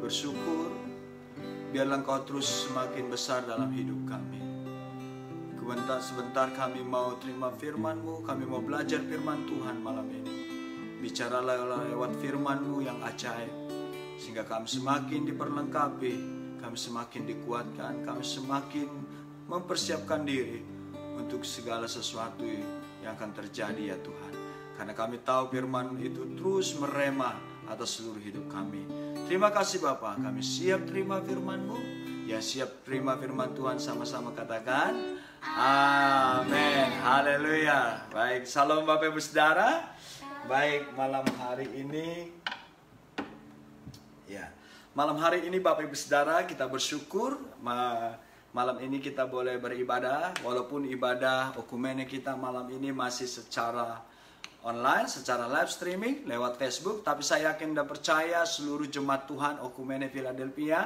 bersyukur. Biarlah Engkau terus semakin besar dalam hidup kami. Sebentar kami mau terima firman-Mu, kami mau belajar firman Tuhan malam ini. Bicaralah lewat firman-Mu yang ajaib, sehingga kami semakin diperlengkapi, kami semakin dikuatkan, kami semakin mempersiapkan diri untuk segala sesuatu yang akan terjadi ya Tuhan. Karena kami tahu firman itu terus merema atas seluruh hidup kami. Terima kasih Bapa, kami siap terima firman-Mu. Ya, siap terima firman Tuhan, sama-sama katakan amin. Haleluya. Baik, salam Bapak Ibu Saudara. Baik, malam hari ini Bapak Ibu Saudara, kita bersyukur malam ini kita boleh beribadah. Walaupun ibadah okumene kita malam ini masih secara online, secara live streaming lewat Facebook, tapi saya yakin dan percaya seluruh jemaat Tuhan Okumene Philadelphia,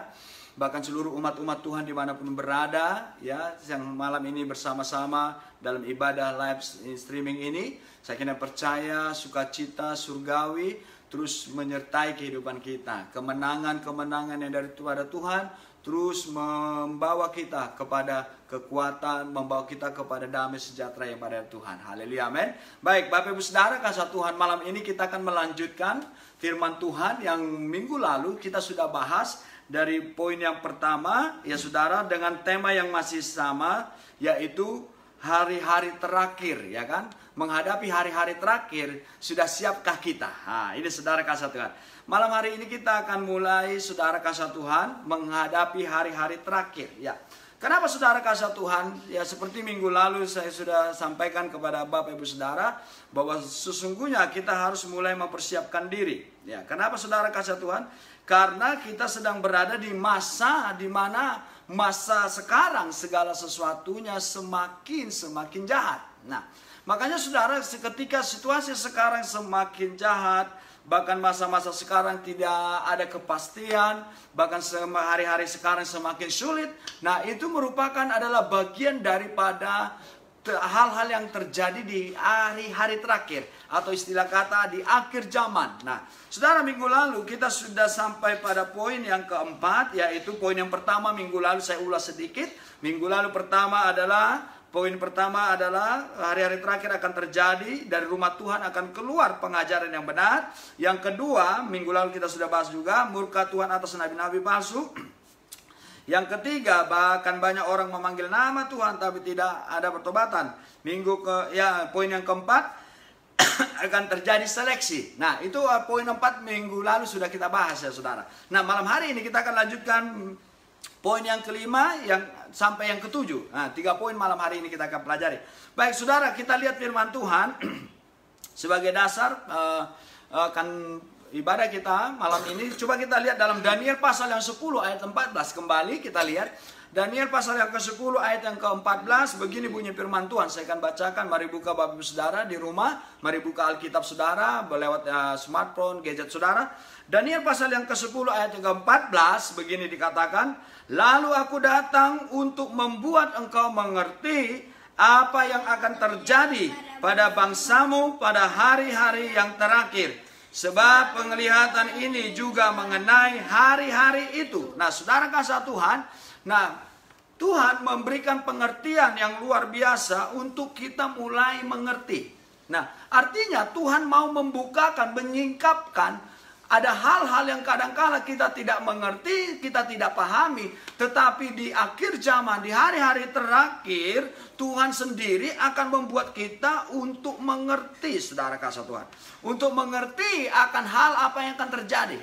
bahkan seluruh umat-umat Tuhan dimanapun berada, ya, yang malam ini bersama-sama dalam ibadah live streaming ini, saya kira percaya sukacita surgawi terus menyertai kehidupan kita. Kemenangan-kemenangan yang dari Tuhan terus membawa kita kepada kekuatan, membawa kita kepada damai sejahtera yang pada Tuhan. Haleluya, amin. Baik, Bapak Ibu Saudara, kasih Tuhan, malam ini kita akan melanjutkan firman Tuhan yang minggu lalu kita sudah bahas dari poin yang pertama, ya Saudara, dengan tema yang masih sama, yaitu hari-hari terakhir, ya kan? Menghadapi hari-hari terakhir, sudah siapkah kita? Nah, ini Saudara kasih Tuhan. Malam hari ini kita akan mulai, Saudara kasih Tuhan, menghadapi hari-hari terakhir, ya. Kenapa Saudara kasih Tuhan? Ya, seperti minggu lalu saya sudah sampaikan kepada Bapak Ibu Saudara bahwa sesungguhnya kita harus mulai mempersiapkan diri. Ya, kenapa Saudara kasih Tuhan? Karena kita sedang berada di masa di mana masa sekarang segala sesuatunya semakin jahat. Nah, makanya Saudara, ketika situasi sekarang semakin jahat, bahkan masa-masa sekarang tidak ada kepastian, bahkan hari-hari sekarang semakin sulit. Nah, itu merupakan adalah bagian daripada hal-hal yang terjadi di hari-hari terakhir, atau istilah kata di akhir zaman. Nah, Saudara, minggu lalu kita sudah sampai pada poin yang keempat, yaitu poin yang pertama minggu lalu saya ulas sedikit. Minggu lalu poin pertama adalah hari-hari terakhir akan terjadi, dari rumah Tuhan akan keluar pengajaran yang benar. Yang kedua, minggu lalu kita sudah bahas juga, murka Tuhan atas nabi-nabi palsu. Yang ketiga, bahkan banyak orang memanggil nama Tuhan tapi tidak ada pertobatan. Poin yang keempat, akan terjadi seleksi. Nah, itu poin 4 minggu lalu sudah kita bahas ya Saudara. Nah, malam hari ini kita akan lanjutkan poin yang kelima sampai yang ketujuh. Nah, 3 poin malam hari ini kita akan pelajari. Baik Saudara, kita lihat firman Tuhan sebagai dasar akan ibadah kita malam ini. Coba kita lihat dalam Daniel pasal yang 10 ayat 14. Kembali kita lihat Daniel pasal yang ke-10 ayat yang ke-14. Begini bunyi firman Tuhan. Saya akan bacakan. Mari buka Bapak Ibu Saudara di rumah. Mari buka Alkitab Saudara lewat smartphone, gadget Saudara. Daniel pasal yang ke-10 ayat yang ke-14. Begini dikatakan, lalu aku datang untuk membuat engkau mengerti apa yang akan terjadi pada bangsamu pada hari-hari yang terakhir. Sebab penglihatan ini juga mengenai hari-hari itu. Nah, Saudara kasih Tuhan, Tuhan memberikan pengertian yang luar biasa untuk kita mulai mengerti. Nah, artinya Tuhan mau membukakan, menyingkapkan ada hal-hal yang kadangkala kita tidak mengerti, kita tidak pahami. Tetapi di akhir zaman, di hari-hari terakhir, Tuhan sendiri akan membuat kita untuk mengerti, Saudara kasih Tuhan. Untuk mengerti akan hal apa yang akan terjadi.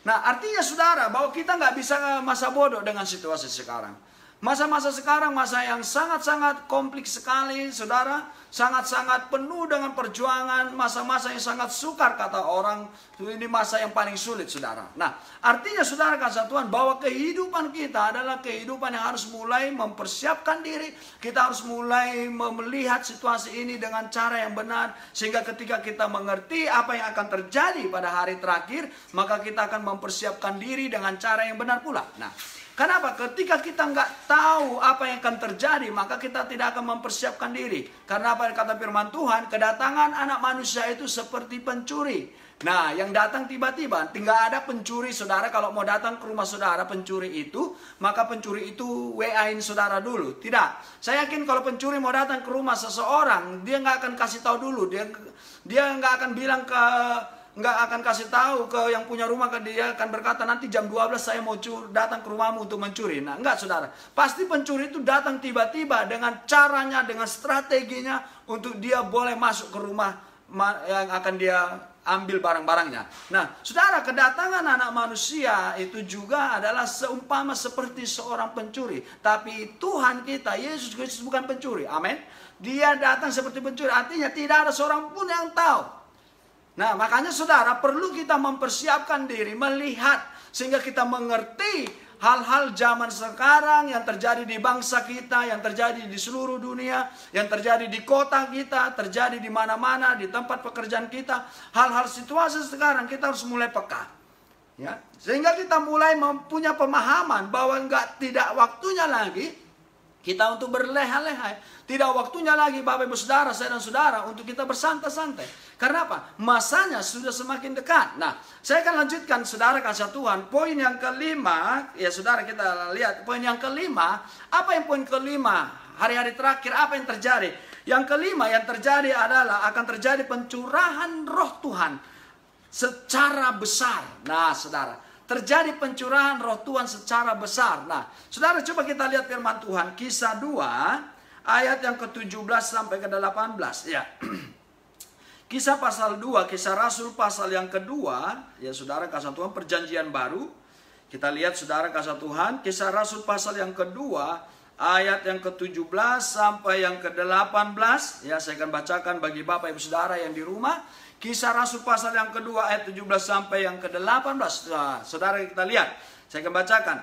Nah, artinya Saudara, bahwa kita nggak bisa masa bodoh dengan situasi sekarang. Masa-masa sekarang masa yang sangat-sangat kompleks sekali, Saudara. Sangat-sangat penuh dengan perjuangan, masa-masa yang sangat sukar kata orang. Ini masa yang paling sulit, Saudara. Nah, artinya Saudara kasih Tuhan bahwa kehidupan kita adalah kehidupan yang harus mulai mempersiapkan diri. Kita harus mulai melihat situasi ini dengan cara yang benar. Sehingga ketika kita mengerti apa yang akan terjadi pada hari terakhir, maka kita akan mempersiapkan diri dengan cara yang benar pula. Nah, kenapa? Ketika kita nggak tahu apa yang akan terjadi, maka kita tidak akan mempersiapkan diri. Karena apa yang kata firman Tuhan, kedatangan anak manusia itu seperti pencuri. Nah, yang datang tiba-tiba, tinggal ada pencuri saudara. Kalau mau datang ke rumah saudara pencuri itu, maka pencuri itu WA-in saudara dulu. Tidak, saya yakin kalau pencuri mau datang ke rumah seseorang, dia nggak akan kasih tahu dulu. Dia nggak akan bilang nggak akan kasih tahu ke yang punya rumah, ke dia akan berkata nanti jam 12 saya mau datang ke rumahmu untuk mencuri. Nah, enggak saudara, pasti pencuri itu datang tiba-tiba dengan caranya, dengan strateginya untuk dia boleh masuk ke rumah yang akan dia ambil barang-barangnya. Nah, saudara, kedatangan anak manusia itu juga adalah seumpama seperti seorang pencuri. Tapi Tuhan kita, Yesus Kristus, bukan pencuri. Amin. Dia datang seperti pencuri, artinya tidak ada seorang pun yang tahu. Nah, makanya saudara perlu kita mempersiapkan diri, melihat sehingga kita mengerti hal-hal zaman sekarang yang terjadi di bangsa kita, yang terjadi di seluruh dunia, yang terjadi di kota kita, terjadi di mana-mana, di tempat pekerjaan kita. Hal-hal situasi sekarang kita harus mulai peka. Ya, sehingga kita mulai mempunyai pemahaman bahwa tidak waktunya lagi kita untuk berleha-leha. Tidak waktunya lagi Bapak Ibu Saudara, saya dan saudara untuk kita bersantai-santai. Karena apa? Masanya sudah semakin dekat. Nah, saya akan lanjutkan saudara kasih Tuhan. Poin yang kelima, ya saudara kita lihat. Poin yang kelima, apa yang poin kelima? Hari-hari terakhir apa yang terjadi? Yang kelima yang terjadi adalah akan terjadi pencurahan roh Tuhan secara besar. Nah saudara, terjadi pencurahan roh Tuhan secara besar. Nah, saudara coba kita lihat firman Tuhan. Kisah 2 ayat yang ke-17 sampai ke-18. Ya. Kisah pasal 2, Kisah Rasul pasal yang kedua. Ya saudara kasih Tuhan, perjanjian baru. Kita lihat saudara kasih Tuhan, Kisah Rasul pasal yang kedua ayat yang ke-17 sampai yang ke-18. Ya, saya akan bacakan bagi Bapak Ibu Saudara yang di rumah. Kisah Rasul pasal yang kedua ayat 17 sampai yang ke-18. Nah, saudara kita lihat. Saya akan bacakan.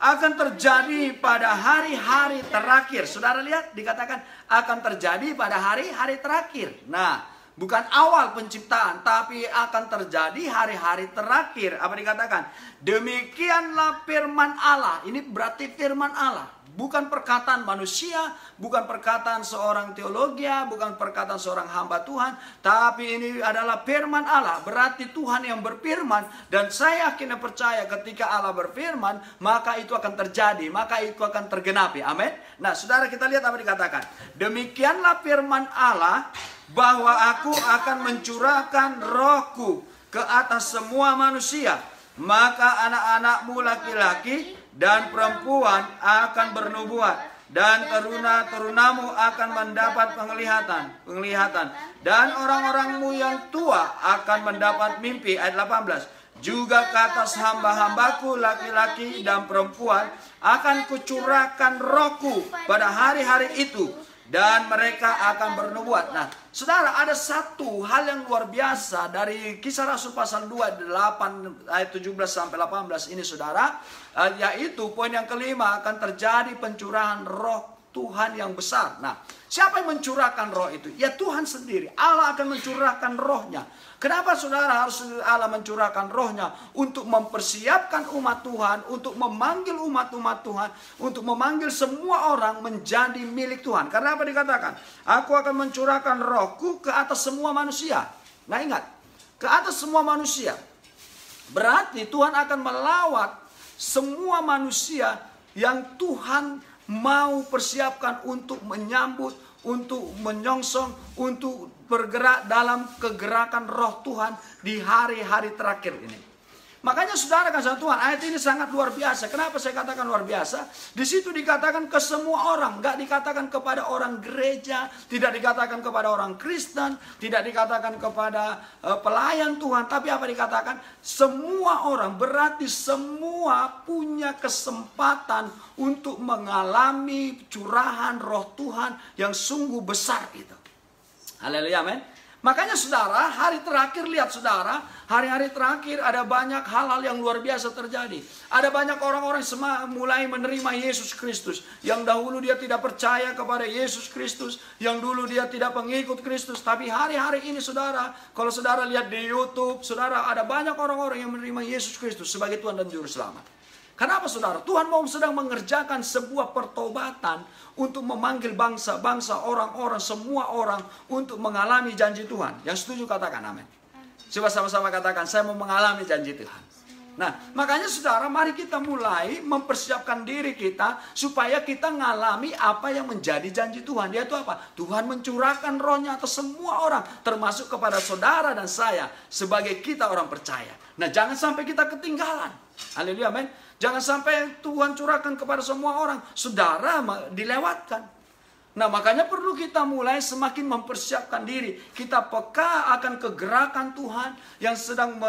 Akan terjadi pada hari-hari terakhir. Saudara lihat, dikatakan akan terjadi pada hari-hari terakhir. Nah, bukan awal penciptaan, tapi akan terjadi hari-hari terakhir. Apa dikatakan? Demikianlah firman Allah. Ini berarti firman Allah. Bukan perkataan manusia, bukan perkataan seorang teologia, bukan perkataan seorang hamba Tuhan, tapi ini adalah firman Allah. Berarti Tuhan yang berfirman, dan saya yakin dan percaya ketika Allah berfirman, maka itu akan terjadi, maka itu akan tergenapi. Amin. Nah, saudara kita lihat apa dikatakan. Demikianlah firman Allah, bahwa aku akan mencurahkan rohku ke atas semua manusia, maka anak-anakmu laki-laki dan perempuan akan bernubuat, dan teruna-terunamu akan mendapat penglihatan, dan orang-orangmu yang tua akan mendapat mimpi. Ayat 18. Juga ke atas hamba-hambaku laki-laki dan perempuan akan kucurahkan rohku pada hari-hari itu, dan mereka akan bernubuat. Nah, saudara, ada satu hal yang luar biasa dari Kisah Rasul pasal 2 8 ayat 17 sampai 18 ini saudara, yaitu poin yang kelima, akan terjadi pencurahan roh Tuhan yang besar. Nah, siapa yang mencurahkan roh itu? Ya Tuhan sendiri. Allah akan mencurahkan rohnya. Kenapa saudara harus Allah mencurahkan rohnya? Untuk mempersiapkan umat Tuhan, untuk memanggil umat-umat Tuhan, untuk memanggil semua orang menjadi milik Tuhan. Karena apa dikatakan? Aku akan mencurahkan rohku ke atas semua manusia. Nah ingat, ke atas semua manusia. Berarti Tuhan akan melawat semua manusia yang Tuhan mau persiapkan untuk menyambut, untuk menyongsong, untuk bergerak dalam kegerakan roh Tuhan di hari-hari terakhir ini. Makanya saudara kasih Tuhan, ayat ini sangat luar biasa. Kenapa saya katakan luar biasa? Di situ dikatakan ke semua orang, nggak dikatakan kepada orang gereja, tidak dikatakan kepada orang Kristen, tidak dikatakan kepada pelayan Tuhan, tapi apa dikatakan? Semua orang, berarti semua punya kesempatan untuk mengalami curahan roh Tuhan yang sungguh besar itu. Haleluya, amin. Makanya saudara, hari terakhir lihat saudara, hari-hari terakhir ada banyak hal-hal yang luar biasa terjadi. Ada banyak orang-orang mulai menerima Yesus Kristus. Yang dahulu dia tidak percaya kepada Yesus Kristus, yang dulu dia tidak pengikut Kristus. Tapi hari-hari ini saudara, kalau saudara lihat di YouTube, saudara ada banyak orang-orang yang menerima Yesus Kristus sebagai Tuhan dan Juru Selamat. Kenapa saudara? Tuhan mau sedang mengerjakan sebuah pertobatan untuk memanggil bangsa-bangsa, orang-orang, semua orang untuk mengalami janji Tuhan. Yang setuju katakan amin. Coba sama-sama katakan, saya mau mengalami janji Tuhan. Nah, makanya saudara, mari kita mulai mempersiapkan diri kita supaya kita mengalami apa yang menjadi janji Tuhan. Yaitu apa? Tuhan mencurahkan rohnya atas semua orang, termasuk kepada saudara dan saya sebagai kita orang percaya. Nah, jangan sampai kita ketinggalan. Haleluya, amin. Jangan sampai Tuhan curahkan kepada semua orang, saudara dilewatkan. Nah, makanya perlu kita mulai semakin mempersiapkan diri. Kita peka akan kegerakan Tuhan yang sedang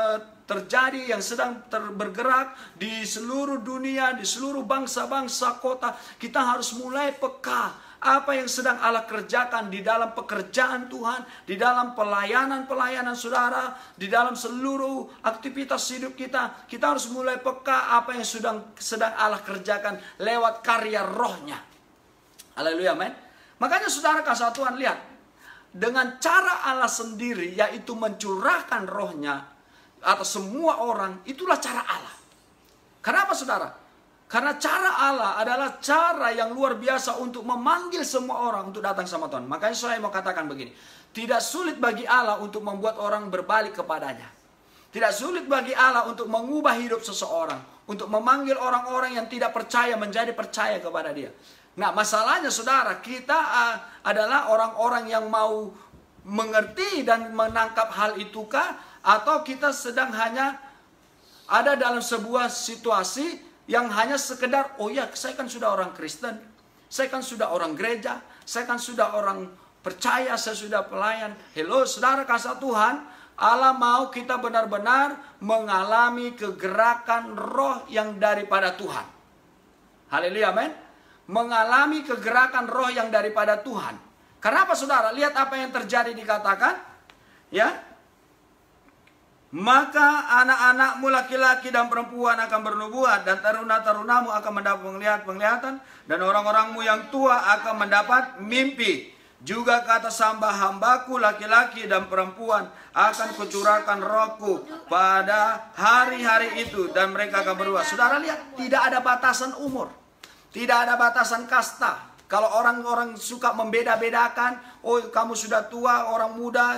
terjadi, yang sedang bergerak di seluruh dunia, di seluruh bangsa-bangsa kota. Kita harus mulai peka apa yang sedang Allah kerjakan di dalam pekerjaan Tuhan, di dalam pelayanan-pelayanan saudara, di dalam seluruh aktivitas hidup kita. Kita harus mulai peka apa yang sedang Allah kerjakan lewat karya rohnya. Haleluya, amin. Makanya saudara kasih Tuhan, lihat, dengan cara Allah sendiri, yaitu mencurahkan rohnya atas semua orang, itulah cara Allah. Kenapa saudara? Karena cara Allah adalah cara yang luar biasa untuk memanggil semua orang untuk datang sama Tuhan. Makanya saya mau katakan begini, tidak sulit bagi Allah untuk membuat orang berbalik kepadanya. Tidak sulit bagi Allah untuk mengubah hidup seseorang, untuk memanggil orang-orang yang tidak percaya menjadi percaya kepada Dia. Nah, masalahnya saudara, kita adalah orang-orang yang mau mengerti dan menangkap hal itukah, atau kita sedang hanya ada dalam sebuah situasi yang hanya sekedar, oh ya, saya kan sudah orang Kristen, saya kan sudah orang gereja, saya kan sudah orang percaya, saya sudah pelayan. Hello, saudara kasih Tuhan, Allah mau kita benar-benar mengalami kegerakan roh yang daripada Tuhan. Haleluya, amin. Mengalami kegerakan roh yang daripada Tuhan. Kenapa saudara? Lihat apa yang terjadi, dikatakan, ya. Maka anak-anakmu laki-laki dan perempuan akan bernubuat, dan teruna-terunamu akan mendapat penglihatan, dan orang-orangmu yang tua akan mendapat mimpi. Juga kata hamba-hambaku laki-laki dan perempuan akan kucurahkan rohku pada hari-hari itu, dan mereka akan berubah. Saudara lihat, tidak ada batasan umur. Tidak ada batasan kasta. Kalau orang-orang suka membeda-bedakan, oh kamu sudah tua, orang muda,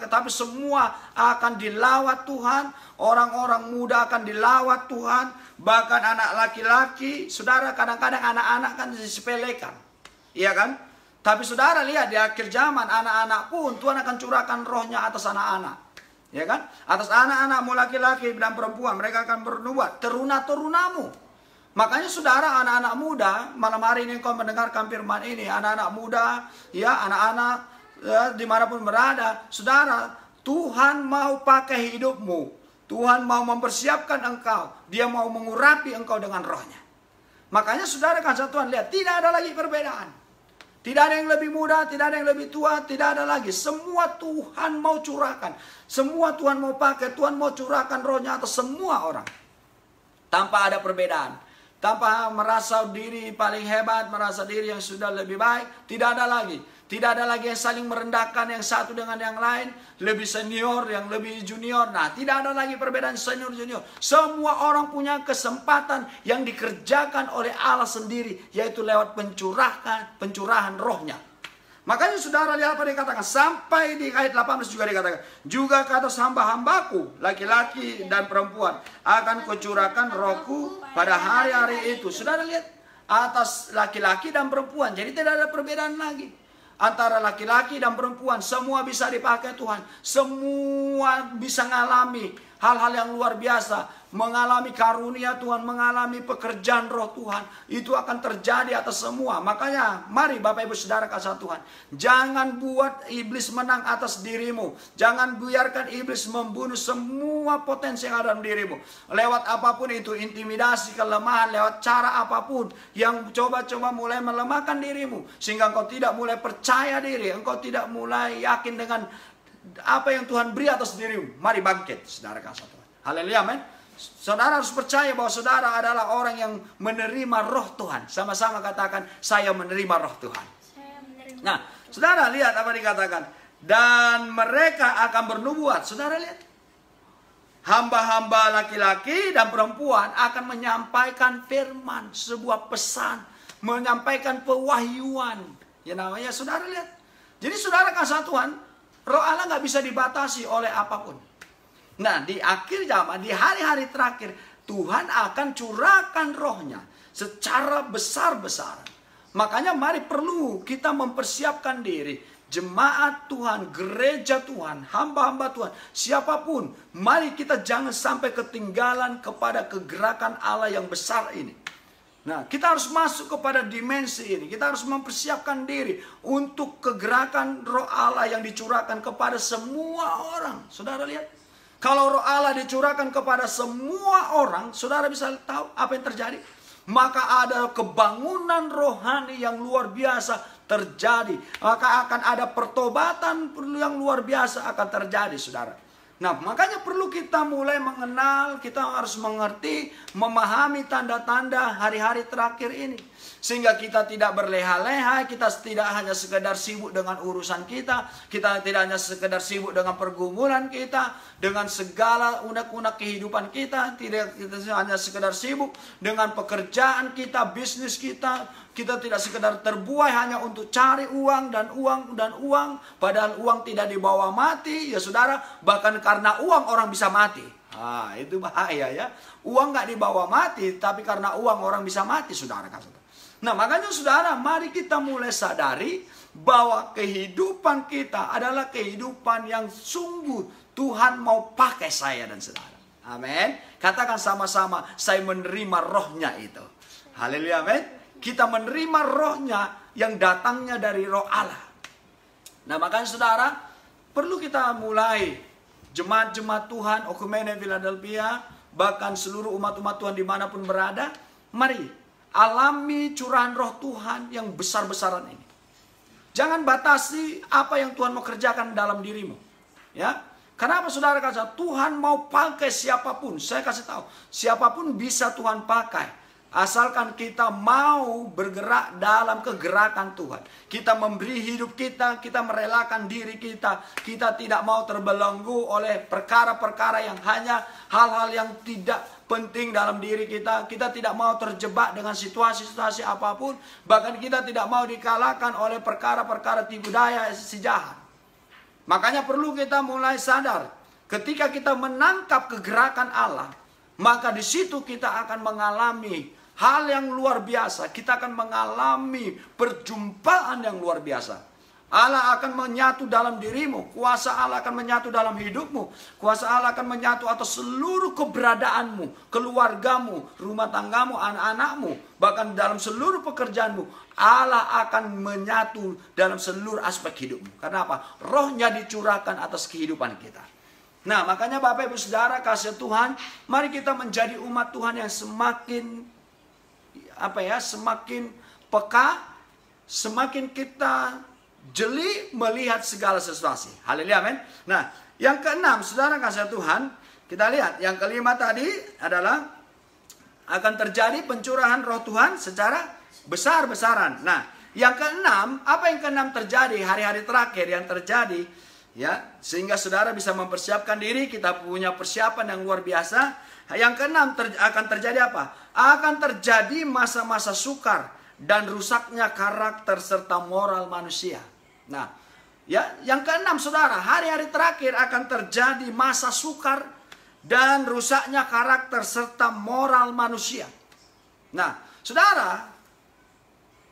tapi semua akan dilawat Tuhan. Orang-orang muda akan dilawat Tuhan. Bahkan anak laki-laki, saudara, kadang-kadang anak-anak kan disepelekan. Iya kan? Tapi saudara lihat, di akhir zaman anak-anak pun Tuhan akan curahkan rohnya atas anak-anak. Ya kan? Atas anak-anakmu laki-laki dan perempuan, mereka akan bernubuat. Teruna-terunamu. Makanya saudara, anak-anak muda, malam hari ini kau mendengarkan firman ini, anak-anak muda, ya anak-anak ya, dimanapun berada, saudara, Tuhan mau pakai hidupmu, Tuhan mau mempersiapkan engkau, Dia mau mengurapi engkau dengan rohnya. Makanya saudara kasih Tuhan, lihat, tidak ada lagi perbedaan. Tidak ada yang lebih muda, tidak ada yang lebih tua, tidak ada lagi. Semua Tuhan mau curahkan, semua Tuhan mau pakai, Tuhan mau curahkan rohnya atas semua orang. Tanpa ada perbedaan. Tanpa merasa diri paling hebat, merasa diri yang sudah lebih baik. Tidak ada lagi. Tidak ada lagi yang saling merendahkan yang satu dengan yang lain. Lebih senior, yang lebih junior. Nah, tidak ada lagi perbedaan senior-junior. Semua orang punya kesempatan yang dikerjakan oleh Allah sendiri. Yaitu lewat pencurahan rohnya. Makanya saudara lihat apa dikatakan. Sampai di ayat 18 juga dikatakan. Juga kata hamba-hambaku, laki-laki dan perempuan, akan kucurahkan rohku pada hari-hari itu. Saudara lihat, atas laki-laki dan perempuan. Jadi tidak ada perbedaan lagi. Antara laki-laki dan perempuan, semua bisa dipakai Tuhan. Semua bisa mengalami hal-hal yang luar biasa. Mengalami karunia Tuhan, mengalami pekerjaan roh Tuhan. Itu akan terjadi atas semua. Makanya mari Bapak Ibu Saudara kasih Tuhan, jangan buat iblis menang atas dirimu. Jangan biarkan iblis membunuh semua potensi yang ada dalam dirimu. Lewat apapun itu, intimidasi, kelemahan, lewat cara apapun yang coba-coba mulai melemahkan dirimu. Sehingga engkau tidak mulai percaya diri, engkau tidak mulai yakin dengan apa yang Tuhan beri atas dirimu. Mari bangkit Saudara kasih Tuhan. Haleluya, amin. Saudara harus percaya bahwa saudara adalah orang yang menerima roh Tuhan. Sama-sama katakan, saya menerima roh Tuhan. Nah, saudara lihat apa dikatakan. Dan mereka akan bernubuat. Saudara lihat. Hamba-hamba laki-laki dan perempuan akan menyampaikan firman. Sebuah pesan. Menyampaikan pewahyuan. Ya namanya saudara lihat. Jadi saudara kasih Tuhan, roh Allah nggak bisa dibatasi oleh apapun. Nah, di akhir zaman, di hari-hari terakhir, Tuhan akan curahkan rohnya secara besar-besaran. Makanya mari perlu kita mempersiapkan diri. Jemaat Tuhan, gereja Tuhan, hamba-hamba Tuhan, siapapun, mari kita jangan sampai ketinggalan kepada kegerakan Allah yang besar ini. Nah, kita harus masuk kepada dimensi ini. Kita harus mempersiapkan diri untuk kegerakan roh Allah yang dicurahkan kepada semua orang. Saudara lihat, kalau roh Allah dicurahkan kepada semua orang, saudara bisa tahu apa yang terjadi? Maka ada kebangunan rohani yang luar biasa terjadi. Maka akan ada pertobatan yang luar biasa akan terjadi, saudara. Nah, makanya perlu kita mulai mengenal, kita harus mengerti, memahami tanda-tanda hari-hari terakhir ini. Sehingga kita tidak berleha-leha, kita tidak hanya sekedar sibuk dengan urusan kita tidak hanya sekedar sibuk dengan pergumulan kita, dengan segala unek-unek kehidupan kita hanya sekedar sibuk dengan pekerjaan kita, bisnis kita tidak sekedar terbuai hanya untuk cari uang dan uang, padahal uang tidak dibawa mati, ya saudara, bahkan karena uang orang bisa mati. Itu bahaya ya. Uang nggak dibawa mati, tapi karena uang orang bisa mati, saudara. Nah, makanya saudara, mari kita mulai sadari bahwa kehidupan kita adalah kehidupan yang sungguh Tuhan mau pakai saya dan saudara. Amin. Katakan sama-sama, saya menerima rohnya itu. Haleluya, amin. Kita menerima rohnya yang datangnya dari roh Allah. Nah, makanya saudara, perlu kita mulai jemaat-jemaat Tuhan, Okumene Philadelphia, bahkan seluruh umat-umat Tuhan dimanapun berada, mari alami curahan roh Tuhan yang besar-besaran ini. Jangan batasi apa yang Tuhan mau kerjakan dalam dirimu. Ya, kenapa saudara kata Tuhan mau pakai siapapun? Saya kasih tahu, siapapun bisa Tuhan pakai. Asalkan kita mau bergerak dalam kegerakan Tuhan. Kita memberi hidup kita, kita merelakan diri kita. Kita tidak mau terbelenggu oleh perkara-perkara yang hanya hal-hal yang tidak penting dalam diri kita. Kita tidak mau terjebak dengan situasi-situasi apapun. Bahkan kita tidak mau dikalahkan oleh perkara-perkara tipu daya si jahat. Makanya perlu kita mulai sadar. Ketika kita menangkap kegerakan Allah, maka di situ kita akan mengalami hal yang luar biasa. Kita akan mengalami perjumpaan yang luar biasa. Allah akan menyatu dalam dirimu. Kuasa Allah akan menyatu dalam hidupmu. Kuasa Allah akan menyatu atas seluruh keberadaanmu, keluargamu, rumah tanggamu, anak-anakmu. Bahkan dalam seluruh pekerjaanmu. Allah akan menyatu dalam seluruh aspek hidupmu. Karena apa? Rohnya dicurahkan atas kehidupan kita. Nah, makanya Bapak Ibu Saudara kasih Tuhan, mari kita menjadi umat Tuhan yang semakin semakin peka, semakin kita jeli melihat segala sesuatu. Haleluya, amin. Nah, yang keenam, saudara kasih Tuhan, kita lihat. Yang kelima tadi adalah akan terjadi pencurahan roh Tuhan secara besar-besaran. Nah, yang keenam, apa yang keenam terjadi hari-hari terakhir yang terjadi, ya, sehingga saudara bisa mempersiapkan diri. Kita punya persiapan yang luar biasa. Yang keenam akan terjadi apa? Akan terjadi masa-masa sukar dan rusaknya karakter serta moral manusia. Nah, ya, yang keenam saudara, hari-hari terakhir akan terjadi masa sukar dan rusaknya karakter serta moral manusia. Nah, saudara,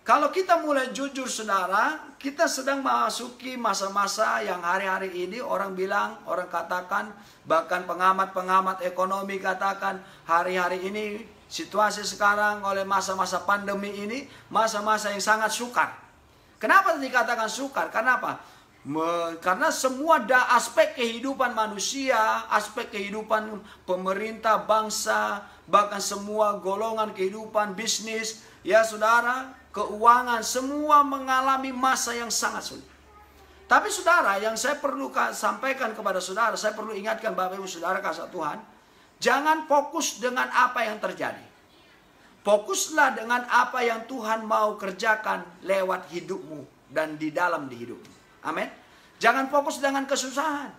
kalau kita mulai jujur saudara, kita sedang memasuki masa-masa yang hari-hari ini orang katakan, bahkan pengamat-pengamat ekonomi katakan, hari-hari ini situasi sekarang oleh masa-masa pandemi ini, masa-masa yang sangat sukar. Kenapa dikatakan sukar? Karena apa? Karena semua aspek kehidupan manusia, aspek kehidupan pemerintah, bangsa, bahkan semua golongan kehidupan, bisnis, ya saudara, keuangan, semua mengalami masa yang sangat sulit. Tapi saudara, yang saya perlu sampaikan kepada saudara, saya perlu ingatkan Bapak Ibu Saudara kasih Tuhan, jangan fokus dengan apa yang terjadi. Fokuslah dengan apa yang Tuhan mau kerjakan lewat hidupmu dan di dalam hidupmu. Amin. Jangan fokus dengan kesusahan.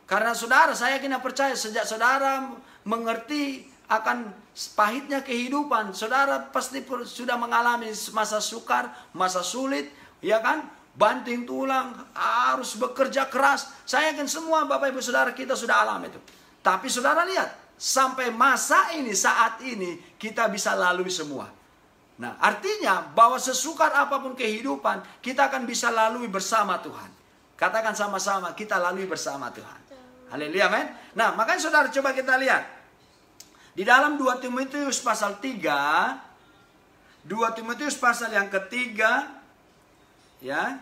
Karena saudara, saya yakin dan percaya sejak saudara mengerti akan pahitnya kehidupan, saudara pasti sudah mengalami masa sukar, masa sulit, ya kan? Banting tulang, harus bekerja keras. Saya yakin semua Bapak Ibu Saudara kita sudah alami itu. Tapi saudara lihat, sampai masa ini, saat ini, kita bisa lalui semua. Nah, artinya bahwa sesukar apapun kehidupan, kita akan bisa lalui bersama Tuhan. Katakan sama-sama, kita lalui bersama Tuhan. Haleluya, amin. Nah, makanya saudara coba kita lihat. Di dalam 2 Timotius pasal 3, 2 Timotius pasal yang ketiga, ya.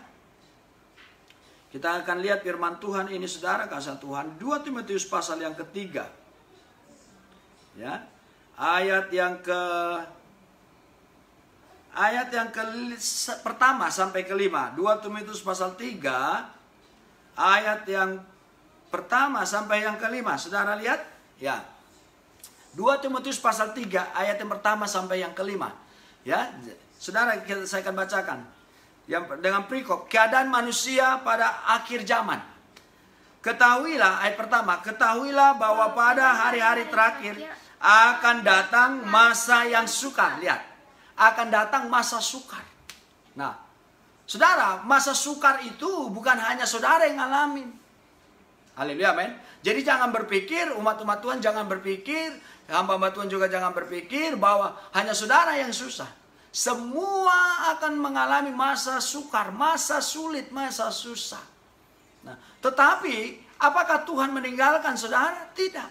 Kita akan lihat firman Tuhan ini, saudara kasih Tuhan. 2 Timotius pasal yang ketiga. Ya. Ayat yang pertama sampai kelima. 2 Timotius pasal 3, ayat yang pertama sampai yang kelima. Saudara lihat? Ya. 2 Timotius pasal 3, ayat yang pertama sampai yang kelima. Ya, saudara, saya akan bacakan. Yang dengan perikop, keadaan manusia pada akhir zaman. Ketahuilah, ayat pertama, ketahuilah bahwa pada hari-hari terakhir akan datang masa yang sukar. Lihat, akan datang masa sukar. Nah, saudara, masa sukar itu bukan hanya saudara yang ngalamin. Haleluya, amin. Jadi jangan berpikir, umat-umat Tuhan jangan berpikir, hamba-hamba Tuhan juga jangan berpikir bahwa hanya saudara yang susah. Semua akan mengalami masa sukar, masa sulit, masa susah. Nah, tetapi apakah Tuhan meninggalkan saudara? Tidak.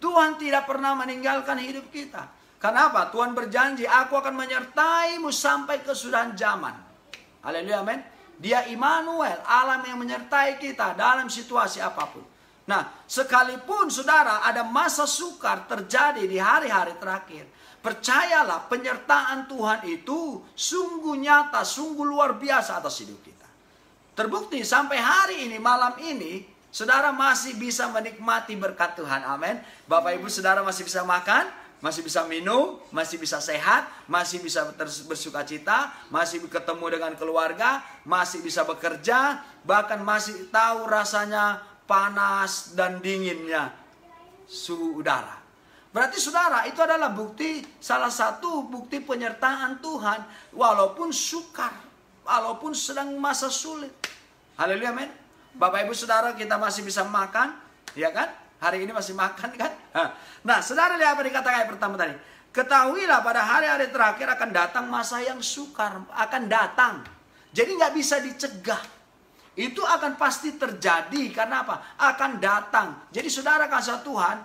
Tuhan tidak pernah meninggalkan hidup kita. Kenapa? Tuhan berjanji, aku akan menyertaimu sampai kesudahan zaman. Haleluya, amin. Dia Immanuel, Allah yang menyertai kita dalam situasi apapun. Nah, sekalipun saudara ada masa sukar terjadi di hari-hari terakhir, percayalah penyertaan Tuhan itu sungguh nyata, sungguh luar biasa atas hidup kita. Terbukti sampai hari ini, malam ini, saudara masih bisa menikmati berkat Tuhan. Amin. Bapak Ibu saudara masih bisa makan, masih bisa minum, masih bisa sehat, masih bisa bersuka cita, masih ketemu dengan keluarga, masih bisa bekerja, bahkan masih tahu rasanya panas dan dinginnya suhu udara. Berarti saudara, itu adalah bukti, salah satu bukti penyertaan Tuhan walaupun sukar, walaupun sedang masa sulit. Haleluya, amin. Bapak Ibu saudara, kita masih bisa makan, ya kan? Hari ini masih makan kan? Nah, saudara lihat apa dikatakan ayat pertama tadi. Ketahuilah pada hari-hari terakhir akan datang masa yang sukar, akan datang. Jadi nggak bisa dicegah. Itu akan pasti terjadi, karena apa? Akan datang. Jadi saudara kasih Tuhan,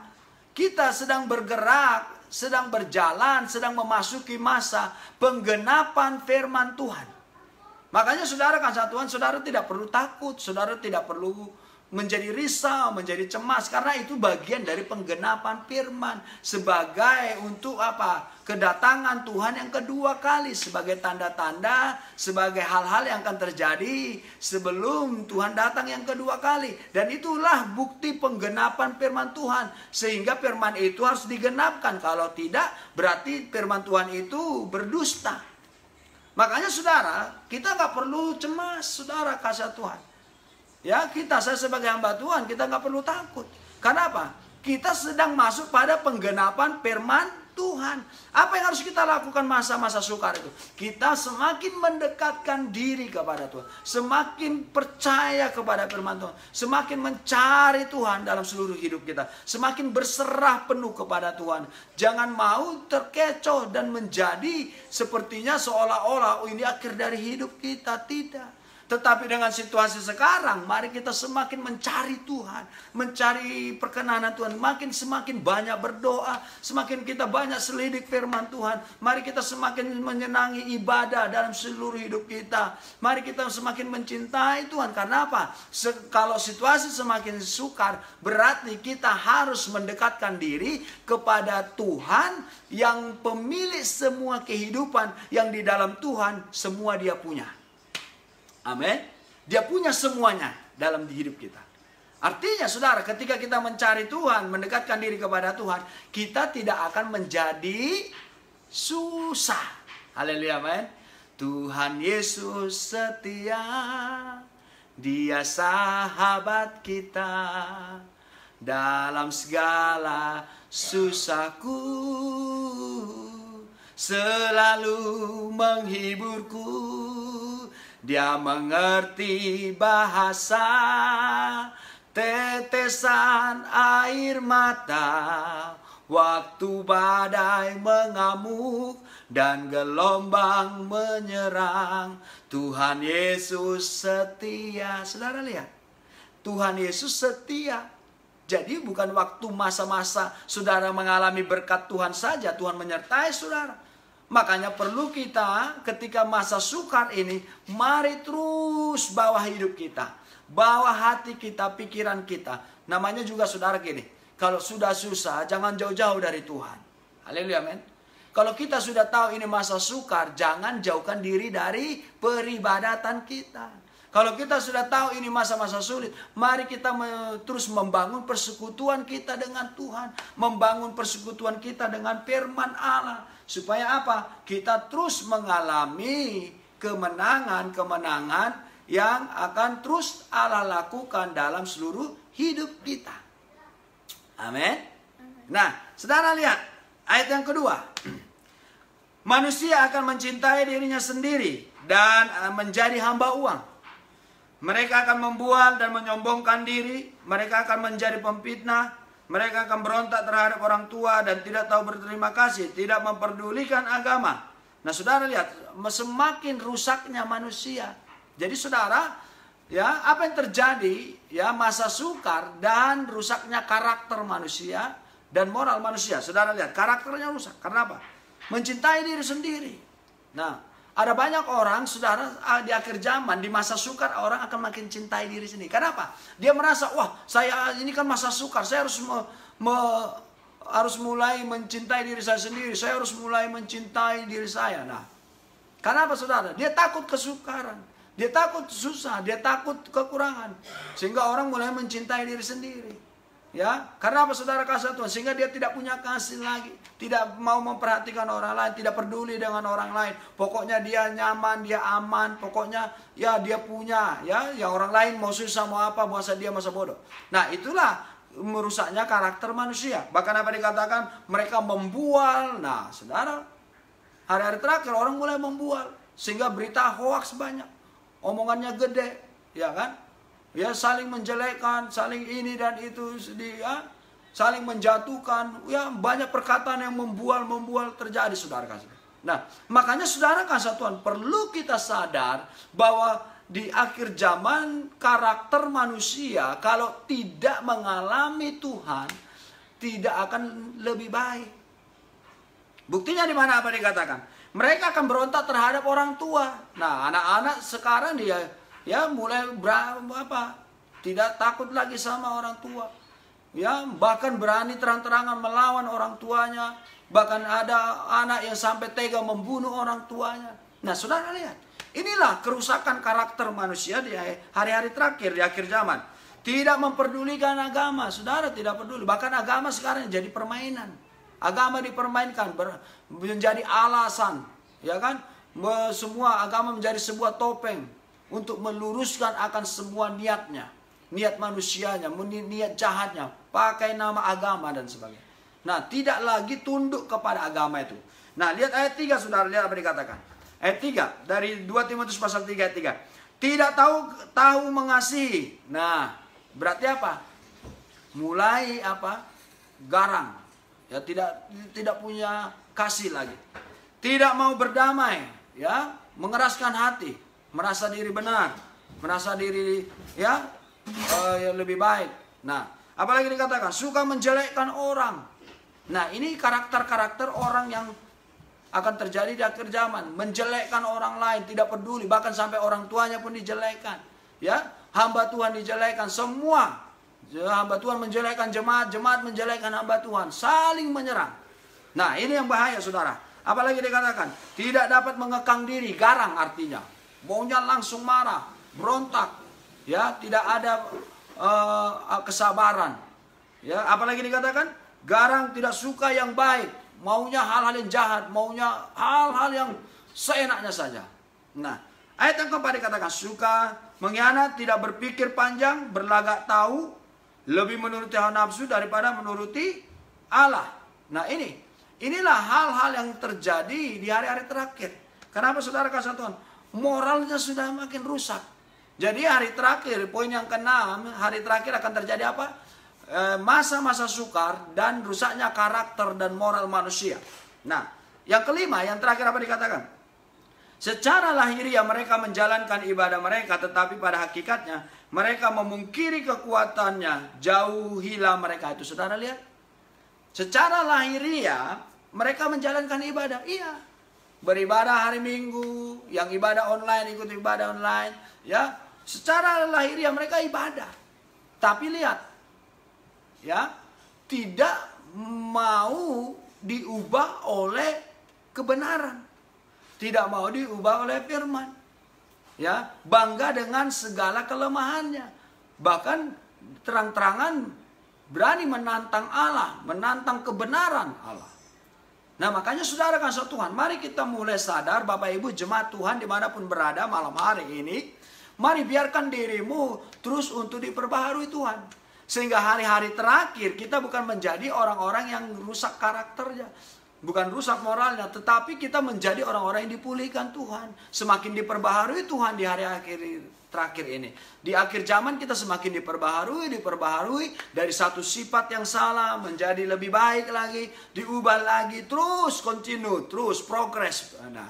kita sedang bergerak, sedang berjalan, sedang memasuki masa penggenapan firman Tuhan. Makanya saudara kasih Tuhan, saudara tidak perlu takut, saudara tidak perlu menjadi risau, menjadi cemas, karena itu bagian dari penggenapan firman sebagai untuk apa? Kedatangan Tuhan yang kedua kali, sebagai tanda-tanda, sebagai hal-hal yang akan terjadi sebelum Tuhan datang yang kedua kali. Dan itulah bukti penggenapan firman Tuhan, sehingga firman itu harus digenapkan. Kalau tidak, berarti firman Tuhan itu berdusta. Makanya saudara, kita nggak perlu cemas, saudara kasih Tuhan. Ya, saya sebagai hamba Tuhan, kita nggak perlu takut. Karena apa? Kita sedang masuk pada penggenapan firman Tuhan. Apa yang harus kita lakukan masa-masa sukar itu? Kita semakin mendekatkan diri kepada Tuhan, semakin percaya kepada firman Tuhan, semakin mencari Tuhan dalam seluruh hidup kita, semakin berserah penuh kepada Tuhan. Jangan mau terkecoh dan menjadi sepertinya seolah-olah ini akhir dari hidup kita. Tidak. Tetapi dengan situasi sekarang, mari kita semakin mencari Tuhan, mencari perkenanan Tuhan, semakin banyak berdoa, semakin kita banyak selidik firman Tuhan, mari kita semakin menyenangi ibadah dalam seluruh hidup kita, mari kita semakin mencintai Tuhan. Karena apa? Kalau situasi semakin sukar, berarti kita harus mendekatkan diri kepada Tuhan yang pemilik semua kehidupan, yang di dalam Tuhan semua Dia punya. Amin. Dia punya semuanya dalam hidup kita. Artinya saudara, ketika kita mencari Tuhan, mendekatkan diri kepada Tuhan, kita tidak akan menjadi susah. Haleluya, amin. Tuhan Yesus setia, Dia sahabat kita dalam segala susahku, selalu menghiburku. Dia mengerti bahasa tetesan air mata, waktu badai mengamuk dan gelombang menyerang, Tuhan Yesus setia. Saudara lihat, Tuhan Yesus setia. Jadi bukan waktu masa-masa saudara mengalami berkat Tuhan saja, Tuhan menyertai saudara. Makanya perlu kita ketika masa sukar ini, mari terus bawa hidup kita, bawa hati kita, pikiran kita. Namanya juga saudara gini, kalau sudah susah jangan jauh-jauh dari Tuhan. Haleluya, amin. Kalau kita sudah tahu ini masa sukar, jangan jauhkan diri dari peribadatan kita. Kalau kita sudah tahu ini masa-masa sulit, mari kita terus membangun persekutuan kita dengan Tuhan, membangun persekutuan kita dengan firman Allah. Supaya apa? Kita terus mengalami kemenangan-kemenangan yang akan terus Allah lakukan dalam seluruh hidup kita. Amin. Nah, saudara lihat ayat yang kedua. Manusia akan mencintai dirinya sendiri dan menjadi hamba uang. Mereka akan membual dan menyombongkan diri. Mereka akan menjadi pemfitnah. Mereka akan berontak terhadap orang tua dan tidak tahu berterima kasih. Tidak memperdulikan agama. Nah, saudara lihat, semakin rusaknya manusia. Jadi saudara, ya, apa yang terjadi? Ya, masa sukar dan rusaknya karakter manusia dan moral manusia. Saudara lihat, karakternya rusak. Karena apa? Mencintai diri sendiri. Nah, ada banyak orang, saudara, di akhir zaman, di masa sukar, orang akan makin cintai diri sendiri. Kenapa? Dia merasa, wah, saya ini kan masa sukar, saya harus mulai mencintai diri saya sendiri. Saya harus mulai mencintai diri saya. Nah, kenapa, saudara? Dia takut kesukaran. Dia takut susah, dia takut kekurangan. Sehingga orang mulai mencintai diri sendiri. Ya, karena apa, saudara, kasih Tuhan? Sehingga dia tidak punya kasih lagi, tidak mau memperhatikan orang lain, tidak peduli dengan orang lain. Pokoknya dia nyaman, dia aman, pokoknya ya dia punya, ya orang lain mau susah mau apa, masa dia masa bodoh. Nah, itulah merusaknya karakter manusia. Bahkan apa dikatakan, mereka membual. Nah, saudara, hari-hari terakhir orang mulai membual, sehingga berita hoaks banyak, omongannya gede, ya kan? Ya, saling menjelekkan, saling ini dan itu, ya, saling menjatuhkan. Ya, banyak perkataan yang membual terjadi, saudara kasih. Nah, makanya saudara kasih Tuhan, perlu kita sadar bahwa di akhir zaman karakter manusia kalau tidak mengalami Tuhan tidak akan lebih baik. Buktinya di mana apa dikatakan? Mereka akan berontak terhadap orang tua. Nah, anak-anak sekarang dia mulai tidak takut lagi sama orang tua. Ya, bahkan berani terang-terangan melawan orang tuanya. Bahkan ada anak yang sampai tega membunuh orang tuanya. Nah, saudara lihat, inilah kerusakan karakter manusia di hari-hari terakhir, di akhir zaman. Tidak memperdulikan agama, saudara, tidak peduli. Bahkan agama sekarang jadi permainan. Agama dipermainkan, menjadi alasan, ya kan? Semua agama menjadi sebuah topeng untuk meluruskan akan semua niatnya, niat manusianya, niat jahatnya, pakai nama agama dan sebagainya. Nah, tidak lagi tunduk kepada agama itu. Nah, lihat ayat 3, saudara, lihat apa dikatakan. Ayat 3, dari 2 Timotius pasal 3 ayat 3. Tidak tahu mengasihi. Nah, berarti apa? Mulai apa? Garang. Ya, tidak punya kasih lagi. Tidak mau berdamai, ya, mengeraskan hati. Merasa diri benar, merasa diri yang lebih baik. Nah, apalagi dikatakan suka menjelekkan orang. Nah, ini karakter-karakter orang yang akan terjadi di akhir zaman, menjelekkan orang lain, tidak peduli, bahkan sampai orang tuanya pun dijelekkan. Ya, hamba Tuhan dijelekkan, semua hamba Tuhan menjelekkan jemaat, jemaat menjelekkan hamba Tuhan, saling menyerang. Nah, ini yang bahaya, saudara. Apalagi dikatakan tidak dapat mengekang diri, garang artinya. Maunya langsung marah, berontak, ya, tidak ada kesabaran. Ya, apalagi dikatakan garang, tidak suka yang baik, maunya hal-hal yang jahat, maunya hal-hal yang seenaknya saja. Nah, ayat yang keempat dikatakan suka mengkhianat, tidak berpikir panjang, berlagak tahu, lebih menuruti hawa nafsu daripada menuruti Allah. Nah, inilah hal-hal yang terjadi di hari-hari terakhir. Kenapa, saudara kasih Tuhan? Moralnya sudah makin rusak. Jadi hari terakhir, poin yang ke-6, hari terakhir akan terjadi apa? Masa-masa sukar dan rusaknya karakter dan moral manusia. Nah, yang kelima, yang terakhir apa dikatakan? Secara lahiriah mereka menjalankan ibadah mereka, tetapi pada hakikatnya mereka memungkiri kekuatannya. Jauhilah mereka itu. Saudara lihat? Secara lahiriah mereka menjalankan ibadah. Iya. Beribadah hari Minggu, yang ibadah online ikut ibadah online, ya. Secara lahiriah mereka ibadah. Tapi lihat, ya, tidak mau diubah oleh kebenaran, tidak mau diubah oleh firman, ya, bangga dengan segala kelemahannya, bahkan terang-terangan berani menantang Allah, menantang kebenaran Allah. Nah, makanya saudara kasih Tuhan, mari kita mulai sadar, Bapak Ibu jemaat Tuhan dimanapun berada malam hari ini, mari biarkan dirimu terus untuk diperbaharui Tuhan. Sehingga hari-hari terakhir kita bukan menjadi orang-orang yang rusak karakternya, bukan rusak moralnya, tetapi kita menjadi orang-orang yang dipulihkan Tuhan. Semakin diperbaharui Tuhan di hari akhir terakhir ini. Di akhir zaman kita semakin diperbaharui dari satu sifat yang salah menjadi lebih baik lagi, diubah lagi, terus continue, terus progress. Nah,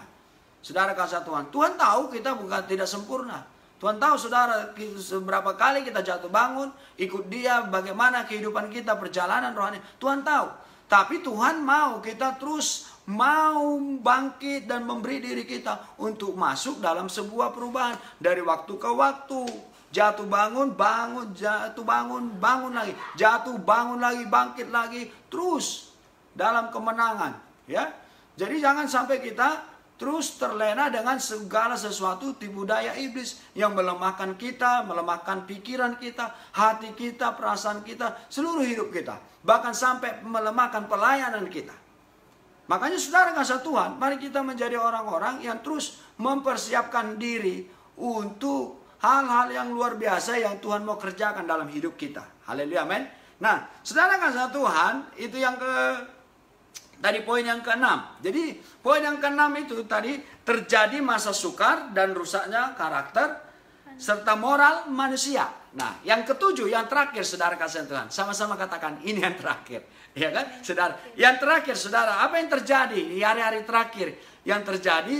saudara kasih Tuhan, Tuhan tahu kita bukan tidak sempurna. Tuhan tahu saudara seberapa kali kita jatuh bangun, ikut Dia, bagaimana kehidupan kita, perjalanan rohani. Tuhan tahu. Tapi Tuhan mau kita terus mau bangkit dan memberi diri kita untuk masuk dalam sebuah perubahan. Dari waktu ke waktu. Jatuh bangun, bangun, jatuh bangun, bangun lagi. Jatuh, bangun lagi, bangkit lagi. Terus dalam kemenangan. Ya. Jadi jangan sampai kita terus terlena dengan segala sesuatu tipu daya iblis yang melemahkan kita, melemahkan pikiran kita, hati kita, perasaan kita, seluruh hidup kita. Bahkan sampai melemahkan pelayanan kita. Makanya saudara kasih Tuhan, mari kita menjadi orang-orang yang terus mempersiapkan diri untuk hal-hal yang luar biasa yang Tuhan mau kerjakan dalam hidup kita. Haleluya, amin. Nah, saudara kasih Tuhan, itu yang tadi poin yang ke-6. Jadi poin yang ke-6 itu tadi terjadi masa sukar dan rusaknya karakter serta moral manusia. Nah, yang ke-7, yang terakhir saudara kasih Tuhan. Sama-sama katakan ini yang terakhir. Ya kan? Saudara, yang terakhir saudara, apa yang terjadi di hari-hari terakhir? Yang terjadi,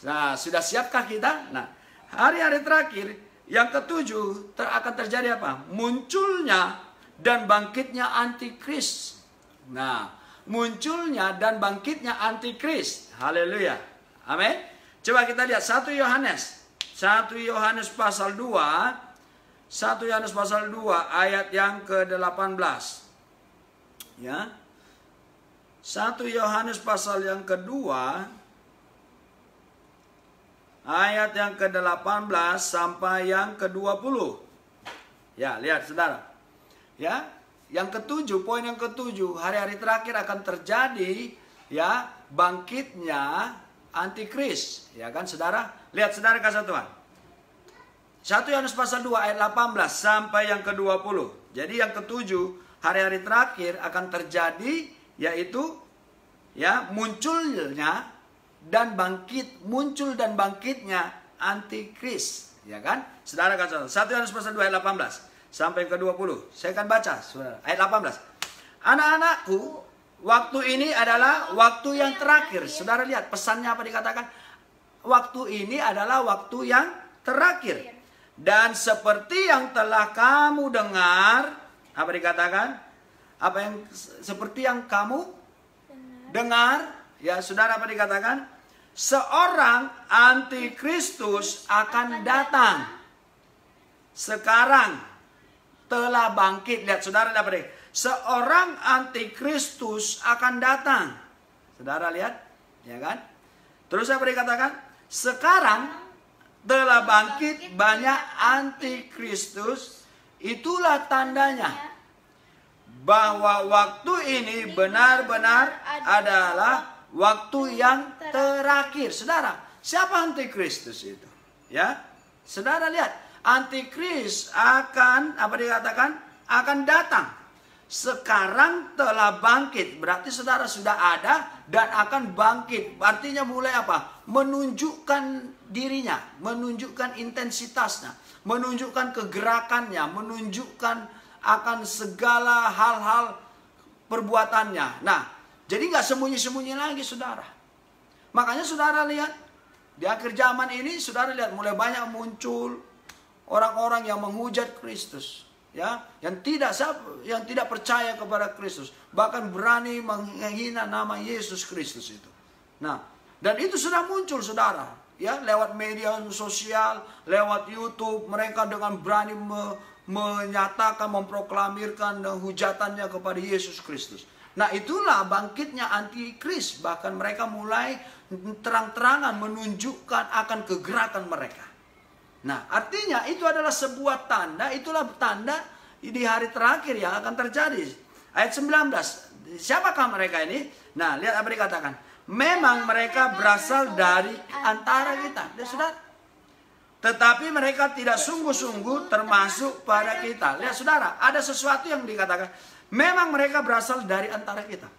nah, sudah siapkah kita? Nah, hari-hari terakhir yang ke-7 akan terjadi apa? Munculnya dan bangkitnya antikris. Nah, munculnya dan bangkitnya antikris. Haleluya. Amin. Coba kita lihat 1 Yohanes. 1 Yohanes pasal 2. 1 Yohanes pasal 2 ayat yang ke-18. Ya. 1 Yohanes pasal yang kedua ayat yang ke-18 sampai yang ke-20. Ya, lihat saudara. Ya. Yang ke-7, poin yang ke-7, hari-hari terakhir akan terjadi ya bangkitnya antikris, ya kan saudara? Lihat saudara kasih Tuhan. 1 Yohanes pasal 2 ayat 18 sampai yang ke-20. Jadi yang ke-7, hari-hari terakhir akan terjadi yaitu ya munculnya dan muncul dan bangkitnya antikris, ya kan? Saudara kasih Tuhan. 1 Yohanes pasal 2 ayat 18. Sampai ke 20. Saya akan baca saudara. Ayat 18. Anak-anakku, waktu ini adalah waktu yang terakhir. Saudara lihat pesannya apa dikatakan? Waktu ini adalah waktu yang terakhir. Dan seperti yang telah kamu dengar, apa dikatakan? Apa yang seperti yang kamu dengar? Ya, saudara, apa dikatakan? Seorang antikristus akan datang. Sekarang telah bangkit. Lihat saudara, apa deh? Seorang antikristus akan datang. Saudara lihat, ya kan? Terus apa dikatakan? Sekarang telah bangkit banyak antikristus. Itulah tandanya bahwa waktu ini benar-benar adalah waktu yang terakhir. Saudara, siapa antikristus itu? Ya, saudara lihat. Antikris akan, apa dikatakan? Akan datang. sekarang telah bangkit. Berarti saudara sudah ada dan akan bangkit. Artinya mulai apa? Menunjukkan dirinya, menunjukkan intensitasnya, menunjukkan kegerakannya, menunjukkan akan segala hal-hal perbuatannya. Nah, jadi nggak sembunyi-sembunyi lagi saudara. Makanya saudara lihat, di akhir zaman ini saudara lihat mulai banyak muncul orang-orang yang menghujat Kristus. Ya, yang tidak percaya kepada Kristus, bahkan berani menghina nama Yesus Kristus itu. Nah, dan itu sudah muncul saudara, ya, lewat media sosial, lewat YouTube, mereka dengan berani menyatakan, memproklamirkan hujatannya kepada Yesus Kristus. Nah, itulah bangkitnya antikris, bahkan mereka mulai terang-terangan menunjukkan akan kegerakan mereka. Nah, artinya itu adalah sebuah tanda, itulah tanda di hari terakhir yang akan terjadi. Ayat 19, siapakah mereka ini? Nah, lihat apa dikatakan. Memang mereka berasal dari antara kita. Lihat saudara. Tetapi mereka tidak sungguh-sungguh termasuk pada kita. Lihat saudara, ada sesuatu yang dikatakan. Memang mereka berasal dari antara kita.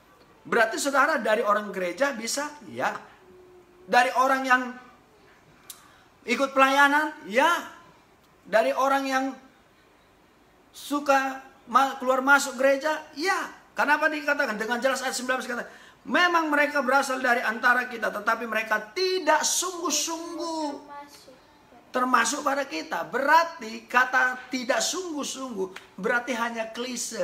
Berarti saudara dari orang gereja bisa? Ya. Dari orang yang ikut pelayanan? Ya. Dari orang yang suka keluar masuk gereja? Ya. Kenapa dikatakan? Dengan jelas ayat 19 kata, memang mereka berasal dari antara kita, tetapi mereka tidak sungguh-sungguh termasuk pada kita. Berarti kata tidak sungguh-sungguh berarti hanya klise.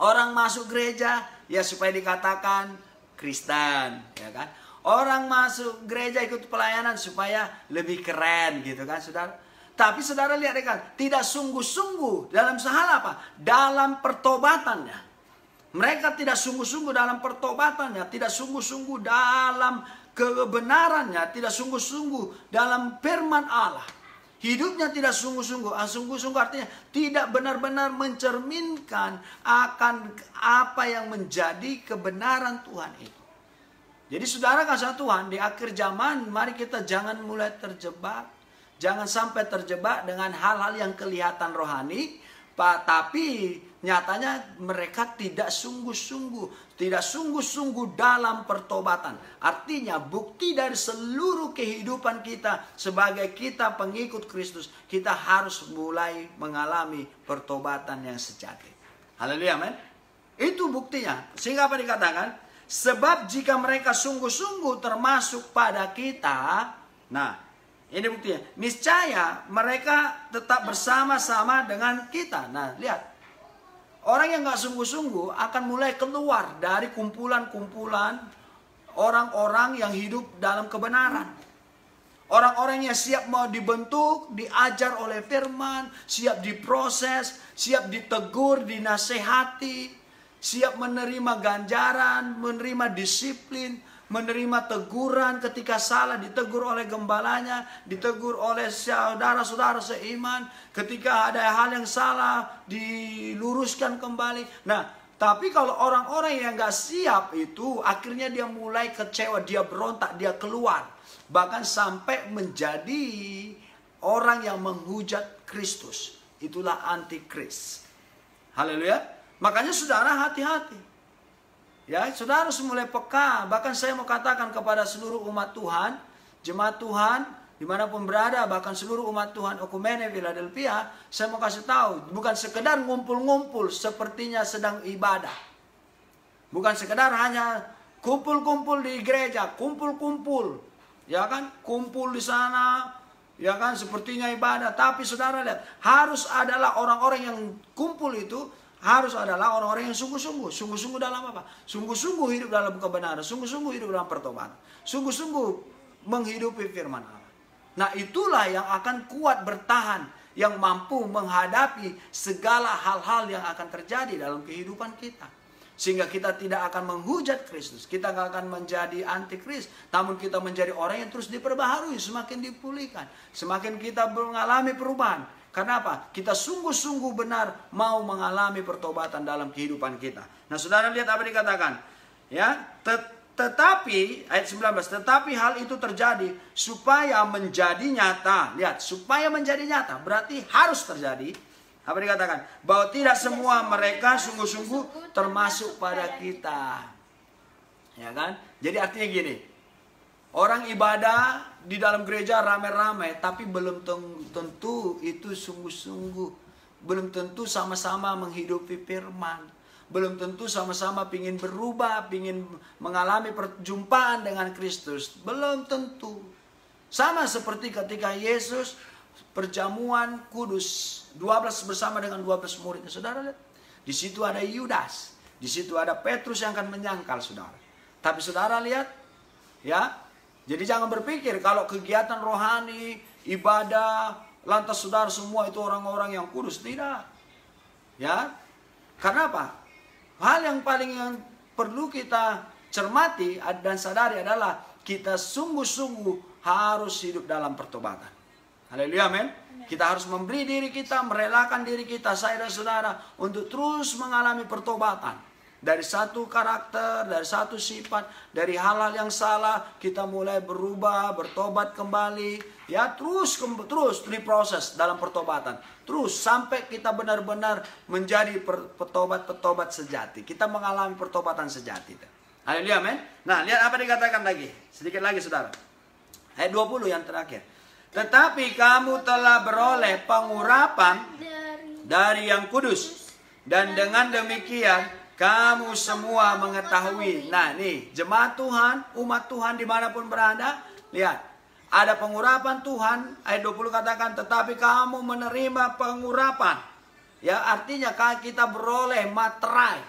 Orang masuk gereja ya supaya dikatakan Kristen, ya kan? Orang masuk gereja ikut pelayanan supaya lebih keren gitu kan, saudara. Tapi saudara lihat kan, tidak sungguh-sungguh dalam hal apa? Dalam pertobatannya. Mereka tidak sungguh-sungguh dalam pertobatannya, tidak sungguh-sungguh dalam kebenarannya, tidak sungguh-sungguh dalam firman Allah. Hidupnya tidak sungguh-sungguh. Sungguh-sungguh artinya tidak benar-benar mencerminkan akan apa yang menjadi kebenaran Tuhan itu. Jadi saudara kasih Tuhan, di akhir zaman mari kita jangan mulai terjebak. Jangan sampai terjebak dengan hal-hal yang kelihatan rohani, tapi nyatanya mereka tidak sungguh-sungguh. Tidak sungguh-sungguh dalam pertobatan. Artinya bukti dari seluruh kehidupan kita sebagai kita pengikut Kristus, kita harus mulai mengalami pertobatan yang sejati. Haleluya, amin. Itu buktinya. Sehingga apa dikatakan? Sebab jika mereka sungguh-sungguh termasuk pada kita, nah ini buktinya. Niscaya mereka tetap bersama-sama dengan kita. Nah, lihat. Orang yang gak sungguh-sungguh akan mulai keluar dari kumpulan-kumpulan orang-orang yang hidup dalam kebenaran. Orang-orang yang siap mau dibentuk, diajar oleh firman, siap diproses, siap ditegur, dinasehati, siap menerima ganjaran, menerima disiplin, menerima teguran ketika salah, ditegur oleh gembalanya, ditegur oleh saudara-saudara seiman. Ketika ada hal yang salah, diluruskan kembali. Nah, tapi kalau orang-orang yang gak siap itu, akhirnya dia mulai kecewa, dia berontak, dia keluar. Bahkan sampai menjadi orang yang menghujat Kristus. Itulah antikris. Haleluya. Makanya saudara hati-hati. Ya, saudara harus mulai peka. Bahkan saya mau katakan kepada seluruh umat Tuhan, jemaat Tuhan, dimanapun berada, bahkan seluruh umat Tuhan Okumene Philadelphia, saya mau kasih tahu, bukan sekedar ngumpul-ngumpul sepertinya sedang ibadah. Bukan sekedar hanya kumpul-kumpul di gereja, kumpul-kumpul, ya kan, kumpul di sana, ya kan, sepertinya ibadah. Tapi saudara lihat, harus adalah orang-orang yang kumpul itu, harus adalah orang-orang yang sungguh-sungguh. Sungguh-sungguh dalam apa? Sungguh-sungguh hidup dalam kebenaran. Sungguh-sungguh hidup dalam pertobatan. Sungguh-sungguh menghidupi firman Allah. Nah, itulah yang akan kuat bertahan. Yang mampu menghadapi segala hal-hal yang akan terjadi dalam kehidupan kita. Sehingga kita tidak akan menghujat Kristus. Kita tidak akan menjadi antikris. Namun kita menjadi orang yang terus diperbaharui. Semakin dipulihkan. Semakin kita mengalami perubahan. Karena apa? Kita sungguh-sungguh benar mau mengalami pertobatan dalam kehidupan kita. Nah, saudara lihat apa dikatakan. Ya, tetapi, ayat 19, tetapi hal itu terjadi supaya menjadi nyata. Lihat, supaya menjadi nyata. Berarti harus terjadi. Apa dikatakan? Bahwa tidak semua mereka sungguh-sungguh termasuk pada kita. Ya kan? Jadi artinya gini. Orang ibadah di dalam gereja rame-rame, tapi belum tentu itu sungguh-sungguh. Belum tentu sama-sama menghidupi firman. Belum tentu sama-sama ingin berubah, ingin mengalami perjumpaan dengan Kristus. Belum tentu. Sama seperti ketika Yesus perjamuan kudus 12 bersama dengan 12 muridnya. Saudara lihat, di situ ada Yudas, di situ ada Petrus yang akan menyangkal saudara. Tapi saudara lihat, ya, jadi jangan berpikir kalau kegiatan rohani, ibadah, lantas saudara semua itu orang-orang yang kudus. Tidak, ya, karena apa? Hal yang paling perlu kita cermati dan sadari adalah kita sungguh-sungguh harus hidup dalam pertobatan. Haleluya, amin. Kita harus memberi diri kita, merelakan diri kita, saya dan saudara, untuk terus mengalami pertobatan. Dari satu karakter, dari satu sifat, dari hal-hal yang salah, kita mulai berubah, bertobat kembali. Ya, terus diproses dalam pertobatan. Terus sampai kita benar-benar menjadi petobat-petobat sejati. Kita mengalami pertobatan sejati. Haleluya, amin. Nah, lihat apa dikatakan lagi. Sedikit lagi, saudara. Ayat 20 yang terakhir. Tetapi kamu telah beroleh pengurapan dari yang kudus. Dan dengan demikian kamu semua mengetahui. Nah nih, jemaat Tuhan, umat Tuhan dimanapun berada. Lihat, ada pengurapan Tuhan. Ayat 20 katakan, tetapi kamu menerima pengurapan. Ya, artinya kita beroleh materai.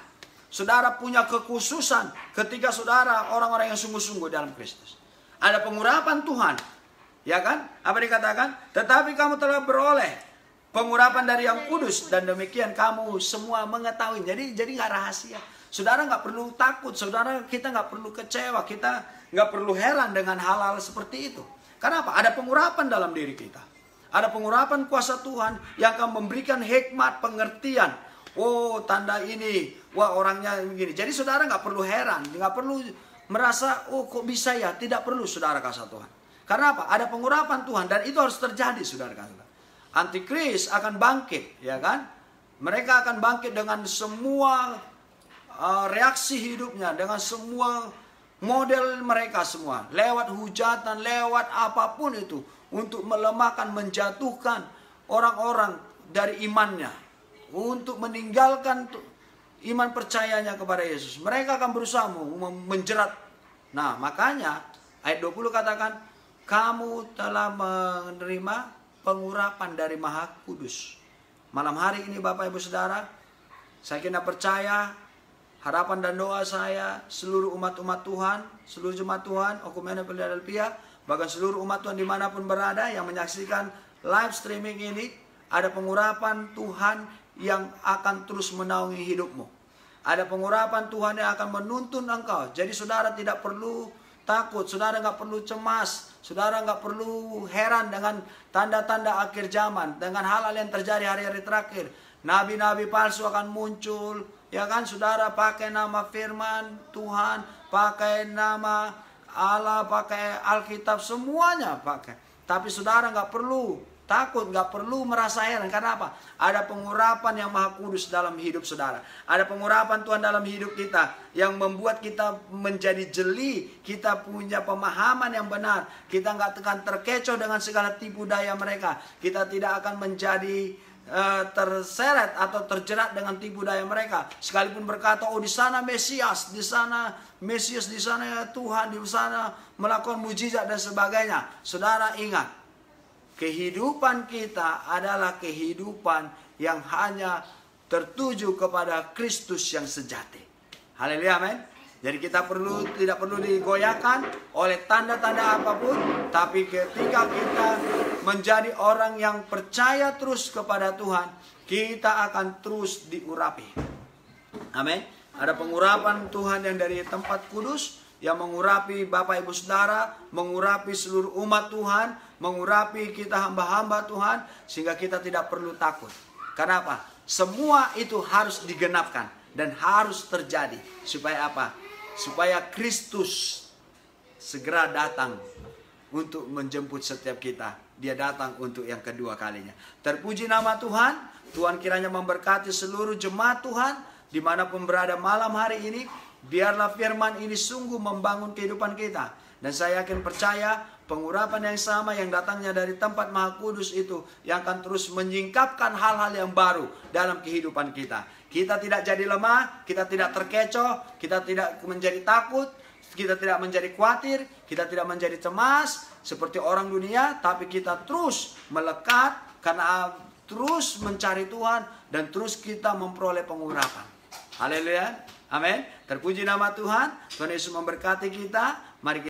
Saudara punya kekhususan ketika saudara orang-orang yang sungguh-sungguh dalam Kristus. Ada pengurapan Tuhan. Ya kan? Apa dikatakan? Tetapi kamu telah beroleh pengurapan dari yang kudus. Dan demikian kamu semua mengetahui. Jadi nggak rahasia. Saudara nggak perlu takut. Saudara, kita nggak perlu kecewa. Kita nggak perlu heran dengan hal-hal seperti itu. Karena apa? Ada pengurapan dalam diri kita. Ada pengurapan kuasa Tuhan yang akan memberikan hikmat, pengertian. Oh, tanda ini. Wah, orangnya begini. Jadi saudara nggak perlu heran. Nggak perlu merasa, oh kok bisa ya. Tidak perlu saudara kasih Tuhan. Karena apa? Ada pengurapan Tuhan dan itu harus terjadi, saudara-saudara. Antikris akan bangkit, ya kan? Mereka akan bangkit dengan semua reaksi hidupnya, dengan semua model mereka semua, lewat hujatan, lewat apapun itu, untuk melemahkan, menjatuhkan orang-orang dari imannya, untuk meninggalkan iman percayanya kepada Yesus. Mereka akan berusaha menjerat. Nah, makanya ayat 20 katakan, kamu telah menerima pengurapan dari Maha Kudus. Malam hari ini Bapak Ibu Saudara, saya kena percaya, harapan dan doa saya, seluruh umat-umat Tuhan, seluruh jemaat Tuhan, Okumene Philadelphia, bahkan seluruh umat Tuhan dimanapun berada yang menyaksikan live streaming ini, ada pengurapan Tuhan yang akan terus menaungi hidupmu. Ada pengurapan Tuhan yang akan menuntun engkau. Jadi saudara tidak perlu takut, saudara nggak perlu cemas, saudara nggak perlu heran dengan tanda-tanda akhir zaman, dengan hal-hal yang terjadi hari-hari terakhir. Nabi-nabi palsu akan muncul, ya kan? Saudara pakai nama firman Tuhan, pakai nama Allah, pakai Alkitab, semuanya pakai. Tapi saudara nggak perlu takut, nggak perlu merasa heran. Karena apa? Ada pengurapan yang Maha Kudus dalam hidup saudara. Ada pengurapan Tuhan dalam hidup kita yang membuat kita menjadi jeli. Kita punya pemahaman yang benar. Kita nggak akan terkecoh dengan segala tipu daya mereka. Kita tidak akan menjadi terseret atau terjerat dengan tipu daya mereka. Sekalipun berkata, oh di sana Mesias, di sana Mesias, di sana Tuhan, di sana melakukan mujizat dan sebagainya. Saudara ingat, kehidupan kita adalah kehidupan yang hanya tertuju kepada Kristus yang sejati. Haleluya, amin. Jadi kita tidak perlu digoyahkan oleh tanda-tanda apapun. Tapi ketika kita menjadi orang yang percaya terus kepada Tuhan, kita akan terus diurapi. Amin. Ada pengurapan Tuhan yang dari tempat kudus, yang mengurapi Bapak Ibu Saudara, mengurapi seluruh umat Tuhan, mengurapi kita hamba-hamba Tuhan, sehingga kita tidak perlu takut. Karena apa? Semua itu harus digenapkan dan harus terjadi. Supaya apa? Supaya Kristus segera datang untuk menjemput setiap kita. Dia datang untuk yang kedua kalinya. Terpuji nama Tuhan. Tuhan kiranya memberkati seluruh jemaat Tuhan dimanapun berada malam hari ini. Biarlah firman ini sungguh membangun kehidupan kita. Dan saya yakin percaya pengurapan yang sama yang datangnya dari tempat Maha Kudus itu yang akan terus menyingkapkan hal-hal yang baru dalam kehidupan kita. Kita tidak jadi lemah, kita tidak terkecoh, kita tidak menjadi takut, kita tidak menjadi khawatir, kita tidak menjadi cemas seperti orang dunia, tapi kita terus melekat karena terus mencari Tuhan dan terus kita memperoleh pengurapan. Haleluya. Amin. Terpuji nama Tuhan. Tuhan Yesus memberkati kita. Mari kita